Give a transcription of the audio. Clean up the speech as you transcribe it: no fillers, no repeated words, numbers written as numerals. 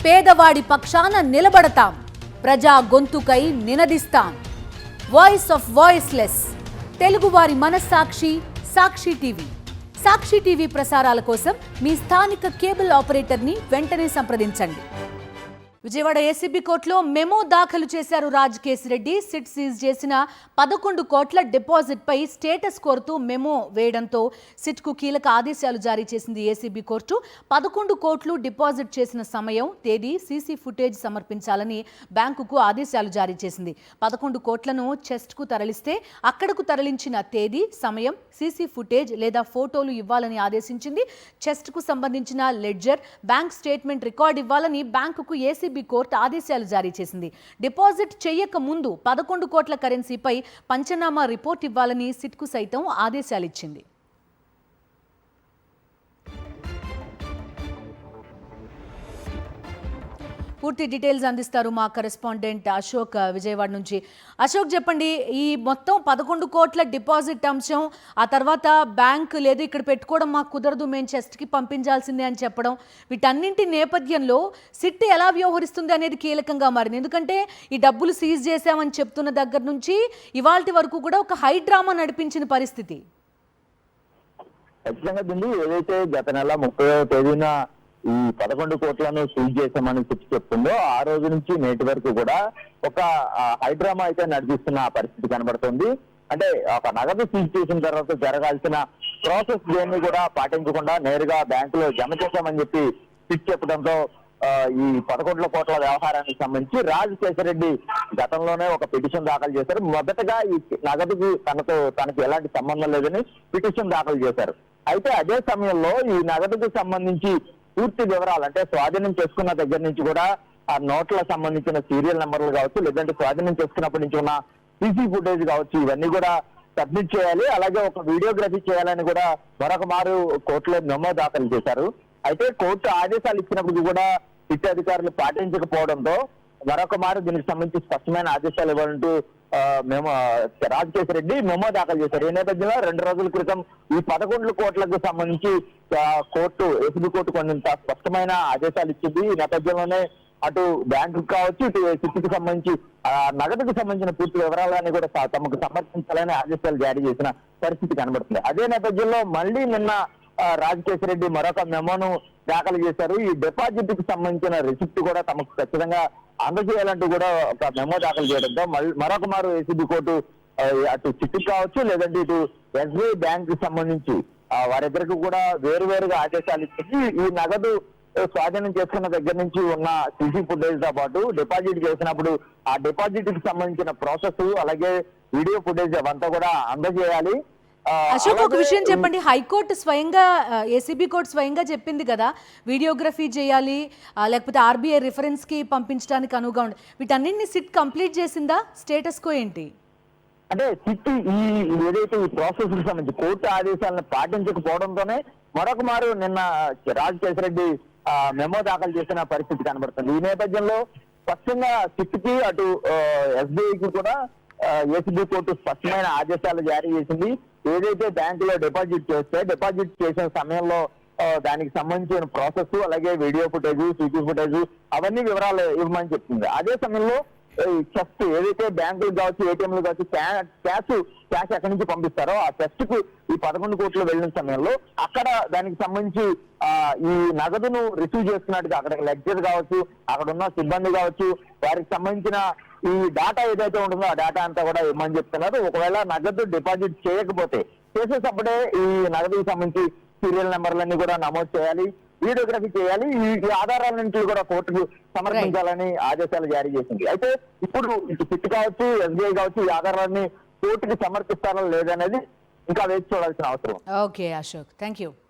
పేదవాడి పక్షాన నిలబడతాం, ప్రజా గొంతుకై నినదిస్తాం. వాయిస్ ఆఫ్ వాయిస్లెస్, తెలుగువారి మనస్సాక్షి సాక్షి టీవీ. సాక్షి టీవీ ప్రసారాల కోసం మీ స్థానిక కేబుల్ ఆపరేటర్ని వెంటనే సంప్రదించండి. విజయవాడ ఏసీబీ కోర్టులో మెమో దాఖలు చేశారు రాజకేశిరెడ్డి. సిట్ సీజ్ చేసిన 11 కోట్ల డిపాజిట్ పై స్టేటస్ కోరుతూ మెమో వేయడంతో సిట్కు కీలక ఆదేశాలు జారీ చేసింది ఏసీబీ కోర్టు. 11 కోట్లు డిపాజిట్ చేసిన సమయం, తేదీ, సీసీ ఫుటేజ్ సమర్పించాలని బ్యాంకుకు ఆదేశాలు జారీ చేసింది. 11 కోట్లను చెస్ట్కు తరలిస్తే అక్కడకు తరలించిన తేదీ, సమయం, సీసీ ఫుటేజ్ లేదా ఫోటోలు ఇవ్వాలని ఆదేశించింది. చెస్ట్కు సంబంధించిన లెడ్జర్, బ్యాంక్ స్టేట్మెంట్ రికార్డు ఇవ్వాలని బ్యాంకుకు ఏసీబీ కోర్టు ఆదేశాలు జారీ చేసింది. డిపాజిట్ చేయక ముందు 11 కోట్ల కరెన్సీపై పంచనామా రిపోర్ట్ ఇవ్వాలని సిట్కు సైతం ఆదేశాలిచ్చింది. పూర్తి డీటెయిల్స్ అందిస్తారు మా కరెస్పాండెంట్ అశోక్ విజయవాడ నుంచి. అశోక్, చెప్పండి, ఈ మొత్తం 11 కోట్ల డిపాజిట్ అంశం, ఆ తర్వాత బ్యాంక్ లేదు ఇక్కడ పెట్టుకోవడం మాకు కుదరదు, మేము చెస్ట్కి పంపించాల్సిందే అని చెప్పడం, వీటన్నింటి నేపథ్యంలో సిట్ ఎలా వ్యవహరిస్తుంది అనేది కీలకంగా మారింది. ఎందుకంటే ఈ డబ్బులు సీజ్ చేశామని చెప్తున్న దగ్గర నుంచి ఇవాల్టి వరకు కూడా ఒక హై డ్రామా నడిపించిన పరిస్థితి. ఏదైతే గత నెల 30వ తేదీన ఈ 11 కోట్లను సీజ్ చేశామని చెప్తుందో ఆ రోజు నుంచి నేటి వరకు కూడా ఒక హైడ్రామా అయితే నడిపిస్తున్న పరిస్థితి కనబడుతుంది. అంటే ఒక నగదు సీజ్ చేసిన తర్వాత జరగాల్సిన ప్రాసెస్ దేన్ని కూడా పాటించకుండా నేరుగా బ్యాంకులో జమ చేశామని చెప్పి సిట్ చెప్పడంతో ఈ 11 కోట్ల వ్యవహారానికి సంబంధించి రాజకేశిరెడ్డి గతంలోనే ఒక పిటిషన్ దాఖలు చేశారు. మొదటగా ఈ నగదుకి తనకు ఎలాంటి సంబంధం లేదని పిటిషన్ దాఖలు చేశారు. అయితే అదే సమయంలో ఈ నగదుకు సంబంధించి పూర్తి వివరాలు, అంటే స్వాధీనం చేసుకున్న దగ్గర నుంచి కూడా ఆ నోట్లకు సంబంధించిన సీరియల్ నెంబర్లు కావచ్చు, లేదంటే స్వాధీనం చేసుకున్నప్పటి నుంచి ఉన్న సీసీ ఫుటేజ్ కావచ్చు, ఇవన్నీ కూడా సబ్మిట్ చేయాలి. అలాగే ఒక వీడియోగ్రఫీ చేయాలని కూడా మరొక మారు కోర్టులో మెమో దాఖలు చేశారు. అయితే కోర్టు ఆదేశాలు ఇచ్చినప్పుడు కూడా సిట్ అధికారులు పాటించకపోవడంతో మరొక మారు దీనికి సంబంధించి స్పష్టమైన ఆదేశాలు ఇవ్వాలంటూ మేము రాజకేశిరెడ్డి మెమో దాఖలు చేశారు. ఈ నేపథ్యంలో 2 రోజుల క్రితం ఈ 11 కోట్లకు సంబంధించి ఏసీబీ కోర్టు కొంత స్పష్టమైన ఆదేశాలు ఇచ్చింది. ఈ నేపథ్యంలోనే అటు బ్యాంకు కావచ్చు, ఇటు సిట్కి సంబంధించి నగదుకు సంబంధించిన పూర్తి వివరాలన్నీ కూడా తమకు సమర్పించాలని ఆదేశాలు జారీ చేసిన పరిస్థితి కనబడుతుంది. అదే నేపథ్యంలో మళ్ళీ నిన్న రాజకేశిరెడ్డి మరొక మెమోను దాఖలు చేశారు. ఈ డిపాజిట్ కి సంబంధించిన రిసిప్ట్ కూడా తమకు ఖచ్చితంగా అందజేయాలంటూ కూడా ఒక మెమో దాఖలు చేయడంతో మరొక మారు ఏసీబీ కోర్టు అటు చిట్టు కావచ్చు, లేదంటే ఇటు ఎస్బీఐ బ్యాంక్ కి సంబంధించి వారిద్దరికి కూడా వేరువేరుగా ఆదేశాలు ఇచ్చి ఈ నగదు స్వాధీనం చేసుకున్న దగ్గర నుంచి ఉన్న సీసీ ఫుటేజ్ తో పాటు డిపాజిట్ చేసినప్పుడు ఆ డిపాజిట్ కి సంబంధించిన ప్రాసెస్, అలాగే వీడియో ఫుటేజ్ అవంతా కూడా అందజేయాలి. అశోక్, ఒక విషయం చెప్పండి, హైకోర్టు స్వయంగా ఏసీబీ కోర్టు స్వయంగా చెప్పింది కదా వీడియోగ్రఫీ చేయాలి, లేకపోతే ఆర్బీఐ రిఫరెన్స్ కి పంపించడానికి అనువుగా ఉంది. వీటన్నింటినీ సిట్ కంప్లీట్ చేసిందా? స్టేటస్ కో ఏంటి? అంటే సిట్ ఏదైతే ఈ ప్రాసెస్ కి సంబంధించి కోర్టు ఆదేశాలను పాటించకపోవడంతోనే మరొక మారు నిన్న రాజకేశిరెడ్డి మెమో దాఖలు చేసిన పరిస్థితి కనబడుతుంది. ఈ నేపథ్యంలో స్పష్టంగా సిట్ కి అటు ఎస్బీఐకి కూడా ఏసీబీ కోర్టు స్పష్టమైన ఆదేశాలు జారీ చేసింది. ఏదైతే బ్యాంకులో డిపాజిట్ చేసిన సమయంలో దానికి సంబంధించిన ప్రాసెస్, అలాగే వీడియో ఫుటేజ్, సీసీ ఫుటేజ్ అవన్నీ వివరాలు ఇవ్వమని చెప్తుంది. అదే సమయంలో చెస్ట్ ఏదైతే బ్యాంకులు కావచ్చు, ఏటీఎంలు కావచ్చు, క్యాష్ ఎక్కడి నుంచి పంపిస్తారో ఆ చెస్ట్ కు ఈ 11 కోట్లు వెళ్ళిన సమయంలో అక్కడ దానికి సంబంధించి ఈ నగదును రిసీవ్ చేసుకున్నట్టుగా అక్కడ లెక్చర్ కావచ్చు, అక్కడ ఉన్న సిబ్బంది కావచ్చు, వారికి సంబంధించిన ఈ డేటా ఏదైతే ఉంటుందో ఆ డేటా అంతా కూడా ఇవ్వమని చెప్తున్నారు. ఒకవేళ నగదు డిపాజిట్ చేయకపోతే చేసేటప్పుడే ఈ నగదుకు సంబంధించి సీరియల్ నెంబర్లన్నీ కూడా నమోదు చేయాలి, వీడియోగ్రఫీ చేయాలి, ఈ ఆధారాలన్నింటినీ కూడా కోర్టుకు సమర్పించాలని ఆదేశాలు జారీ చేసింది. అయితే ఇప్పుడు ఇటు సిట్ కావచ్చు, ఎస్బీఐ కావచ్చు, ఈ ఆధారాన్ని కోర్టుకి సమర్పిస్తారో లేదనేది ఇంకా వేచి చూడాల్సిన అవసరం. Okay Ashok, thank you.